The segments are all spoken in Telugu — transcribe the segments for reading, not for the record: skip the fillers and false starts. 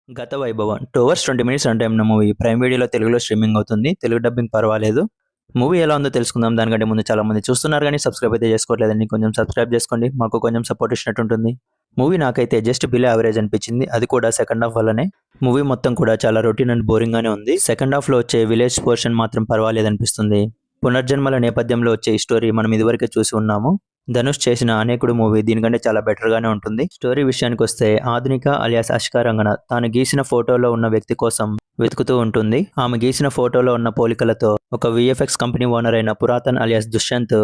గత వైభవం 2 అవర్స్ 20 మినిట్స్ రన్ టైమ్ ఉన్న మూవీ ప్రైమ్ వీడియోలో తెలుగులో స్ట్రీమింగ్ అవుతుంది. తెలుగు డబ్బింగ్ పర్వాలేదు. మూవీ ఎలా ఉందో తెలుసుకుందాం. దానికంటే ముందు చాలా మంది చూస్తున్నారు కానీ సబ్స్క్రైబ్ అయితే చేసుకోవట్లేదండి. కొంచెం సబ్స్క్రైబ్ చేసుకోండి. మాకు కొంచెం సపోర్ట్ ఇచ్చినట్టు ఉంటుంది. మూవీ నాకైతే జస్ట్ బిలో యావరేజ్ అనిపించింది. అది కూడా సెకండ్ హాఫ్ వల్లనే. మూవీ మొత్తం కూడా చాలా రొటీన్ అండ్ బోరింగ్ గానే ఉంది. సెకండ్ హాఫ్ లో వచ్చే విలేజ్ పోర్షన్ మాత్రం పర్వాలేదు అనిపిస్తుంది. పునర్జన్మల నేపథ్యంలో వచ్చే ఈ స్టోరీ మనం ఇదివరకే చూసి ఉన్నాము. ధనుష్ చేసిన అనేకుడు మూవీ దీనికంటే చాలా బెటర్ గానే ఉంటుంది. స్టోరీ విషయానికి వస్తే ఆధునిక అలియాస్ అష్కా రంగన తాను గీసిన ఫోటోలో ఉన్న వ్యక్తి కోసం వెతుకుతూ ఉంటుంది. ఆమె గీసిన ఫోటోలో ఉన్న పోలికలతో ఒక విఎఫ్ఎక్స్ కంపెనీ ఓనర్ అయిన పురాతన్ అలియాస్ దుష్యంత్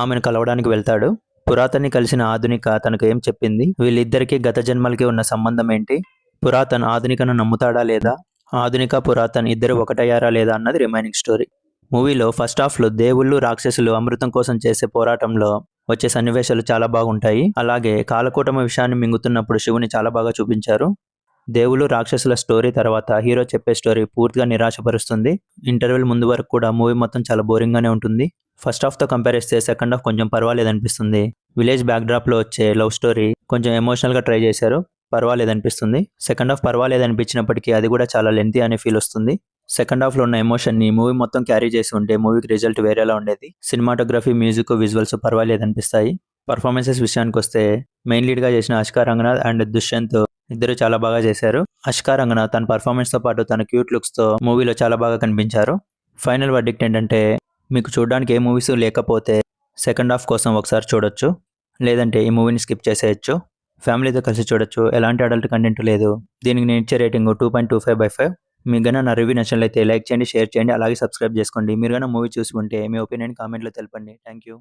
ఆమెను కలవడానికి వెళ్తాడు. పురాతన్ని కలిసిన ఆధునిక తనకు ఏం చెప్పింది, వీళ్ళిద్దరికీ గత జన్మలకి ఉన్న సంబంధం ఏంటి, పురాతన్ ఆధునికను నమ్ముతాడా లేదా, ఆధునిక పురాతన్ ఇద్దరు ఒకటయ్యారా లేదా అన్నది రిమైనింగ్ స్టోరీ. మూవీలో ఫస్ట్ హాఫ్ లో దేవుళ్ళు రాక్షసులు అమృతం కోసం చేసే పోరాటంలో వచ్చే సన్నివేశాలు చాలా బాగుంటాయి. అలాగే కాలకూటమ విషయాన్ని మింగుతున్నప్పుడు శివుని చాలా బాగా చూపించారు. దేవుళ్ళు రాక్షసుల స్టోరీ తర్వాత హీరో చెప్పే స్టోరీ పూర్తిగా నిరాశపరుస్తుంది. ఇంటర్వెల్ ముందు వరకు కూడా మూవీ మొత్తం చాలా బోరింగ్ గానే ఉంటుంది. ఫస్ట్ హాఫ్ తో కంపేర్ చేస్తే సెకండ్ హాఫ్ కొంచెం పర్వాలేదు అనిపిస్తుంది. విలేజ్ బ్యాక్ డ్రాప్ లో వచ్చే లవ్ స్టోరీ కొంచెం ఎమోషనల్ గా ట్రై చేశారు. పర్వాలేదు అనిపిస్తుంది. సెకండ్ హాఫ్ పర్వాలేదు అనిపించినప్పటికీ అది కూడా చాలా లెంతీ అనే ఫీల్ వస్తుంది. సెకండ్ హాఫ్ లో ఉన్న ఎమోషన్ ని మూవీ మొత్తం క్యారీ చేసి ఉంటే మూవీకి రిజల్ట్ వేరేలా ఉండేది. సినిమాటోగ్రఫీ, మ్యూజిక్, విజువల్స్ పర్వాలేదు అనిపిస్తాయి. పర్ఫార్మెన్సెస్ విషయానికి వస్తే మెయిన్ లీడ్ గా చేసిన అష్కా రంగనాథ్ అండ్ దుష్యంత్ ఇద్దరు చాలా బాగా చేశారు. అష్కా రంగనాథ్ తన పర్ఫార్మెన్స్ తో పాటు తన క్యూట్ లుక్స్ తో మూవీలో చాలా బాగా కనిపించారు. ఫైనల్ వర్డిక్ట్ ఏంటంటే, మీకు చూడడానికి ఏ మూవీస్ లేకపోతే సెకండ్ హాఫ్ కోసం ఒకసారి చూడొచ్చు, లేదంటే ఈ మూవీని స్కిప్ చేసేయచ్చు. ఫ్యామిలీతో కలిసి చూడొచ్చు. ఎలాంటి అడల్ట్ కంటెంట్ లేదు. దీనికి నేను ఇచ్చే రేటింగ్ 2.25/5. మీకు గన నా రివ్యూ నచ్చినట్లయితే లైక్ చేయండి, షేర్ చేయండి, అలాగే సబ్స్క్రైబ్ చేసుకోండి. మీరు గన మూవీ చూసి ఉంటే మీ ఒపీనియన్ కామెంట్లో తెలపండి. Thank you.